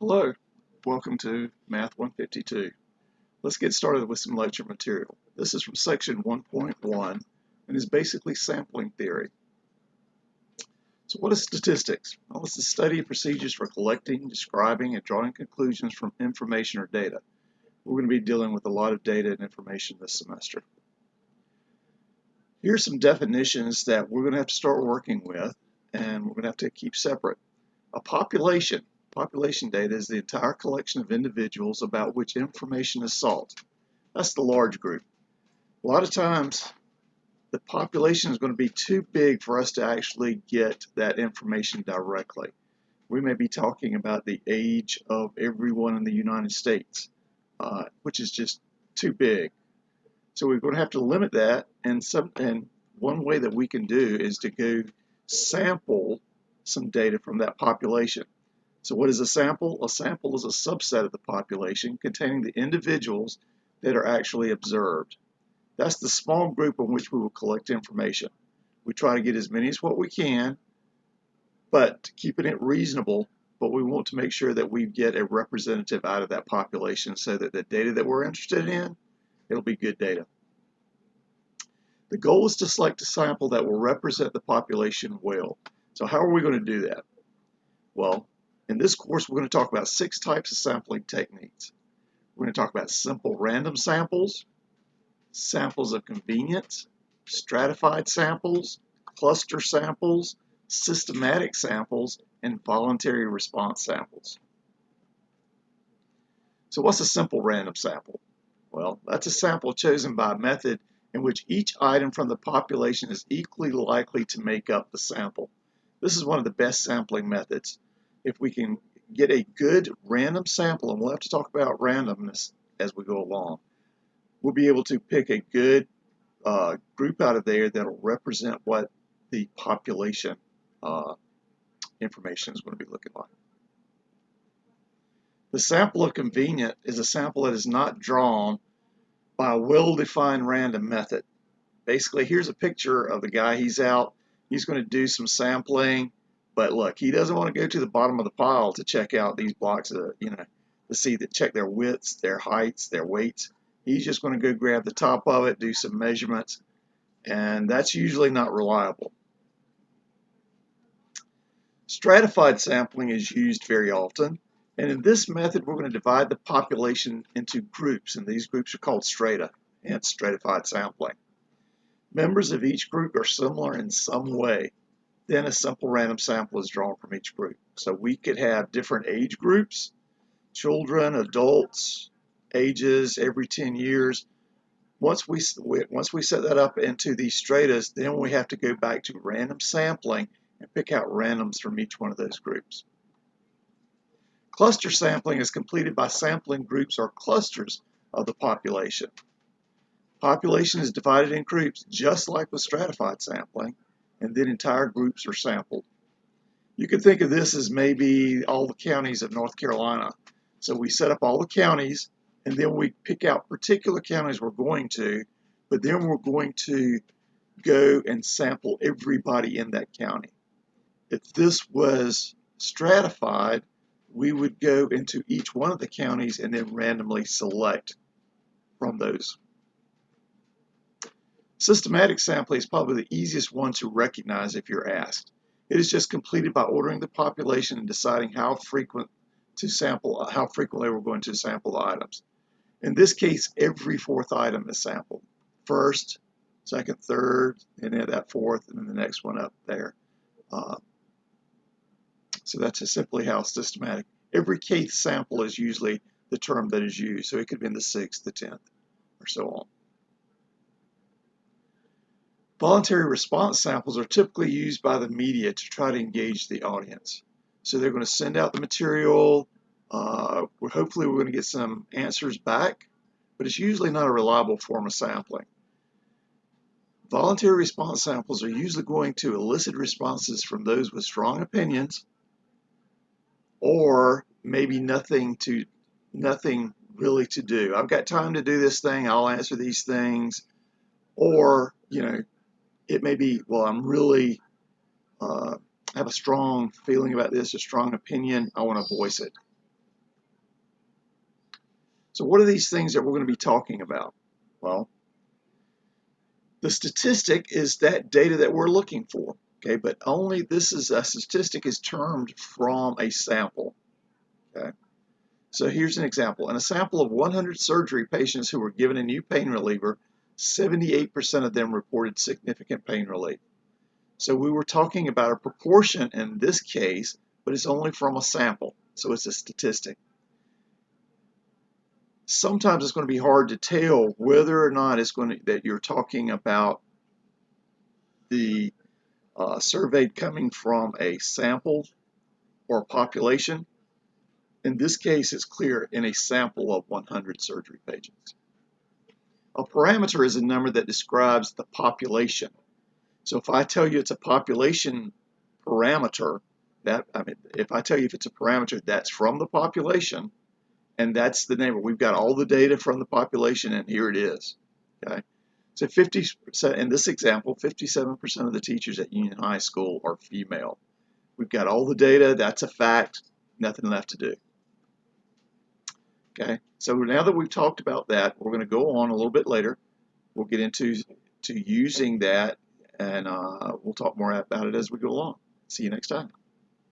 Hello, welcome to Math 152. Let's get started with some lecture material. This is from section 1.1 and is basically sampling theory. So what is statistics? Well, it's the study of procedures for collecting, describing, and drawing conclusions from information or data. We're going to be dealing with a lot of data and information this semester. Here's some definitions that we're going to have to start working with, and we're going to have to keep separate. A population data is the entire collection of individuals about which information is sought. That's the large group. A lot of times, the population is going to be too big for us to actually get that information directly. We may be talking about the age of everyone in the United States, which is just too big. So we're going to have to limit that, and one way that we can do is to go sample some data from that population. So what is a sample? A sample is a subset of the population containing the individuals that are actually observed. That's the small group in which we will collect information. We try to get as many as what we can, but keeping it reasonable, but we want to make sure that we get a representative out of that population so that the data that we're interested in, it'll be good data. The goal is to select a sample that will represent the population well. So how are we going to do that? Well, in this course, we're going to talk about 6 types of sampling techniques. We're going to talk about simple random samples, samples of convenience, stratified samples, cluster samples, systematic samples, and voluntary response samples. So what's a simple random sample? Well, that's a sample chosen by a method in which each item from the population is equally likely to make up the sample. This is one of the best sampling methods. If we can get a good random sample, and we'll have to talk about randomness as we go along, we'll be able to pick a good group out of there that will represent what the population information is going to be looking like. The sample of convenient is a sample that is not drawn by a well-defined random method. Basically, here's a picture of the guy. He's out. He's going to do some sampling. But look, he doesn't want to go to the bottom of the pile to check out these blocks, check their widths, their heights, their weights. He's just going to go grab the top of it, do some measurements, and that's usually not reliable. Stratified sampling is used very often, and in this method, we're going to divide the population into groups, and these groups are called strata, and stratified sampling. Members of each group are similar in some way. Then a simple random sample is drawn from each group. So we could have different age groups, children, adults, ages every 10 years. Once we set that up into these stratas, then we have to go back to random sampling and pick out randoms from each one of those groups. Cluster sampling is completed by sampling groups or clusters of the population. Population is divided in groups just like with stratified sampling, and then entire groups are sampled. You could think of this as maybe all the counties of North Carolina. So we set up all the counties, and then we pick out particular counties we're going to, but then we're going to go and sample everybody in that county. If this was stratified, we would go into each one of the counties and then randomly select from those. Systematic sampling is probably the easiest one to recognize if you're asked. It is just completed by ordering the population and deciding how frequently we're going to sample the items. In this case, every 4th item is sampled. First, second, third, and then that 4th, and then the next one up there. So that's just simply how systematic. Every kth sample is usually the term that is used. So it could be in the 6th, the 10th, or so on. Voluntary response samples are typically used by the media to try to engage the audience. So they're going to send out the material. Hopefully we're going to get some answers back, but it's usually not a reliable form of sampling. Voluntary response samples are usually going to elicit responses from those with strong opinions, or maybe nothing really to do. I've got time to do this thing, I'll answer these things. Or, it may be, well, I'm really have a strong feeling about this, a strong opinion, I want to voice it. So what are these things that we're going to be talking about? Well, the statistic is that data that we're looking for, okay? But only this is a statistic is termed from a sample, okay? So here's an example. In a sample of 100 surgery patients who were given a new pain reliever, 78% of them reported significant pain relief. So we were talking about a proportion in this case, but it's only from a sample, so it's a statistic. Sometimes it's going to be hard to tell whether or not that you're talking about the surveyed coming from a sample or a population. In this case, it's clear in a sample of 100 surgery patients. A parameter is a number that describes the population. So if I tell you it's a population parameter, if I tell you if it's a parameter that's from the population, and that's the name. We've got all the data from the population, and here it is. Okay, so 50% in this example, 57% of the teachers at Union High School are female. We've got all the data. That's a fact. Nothing left to do. Okay, so now that we've talked about that, we're going to go on a little bit later. We'll get into using that, and we'll talk more about it as we go along. See you next time.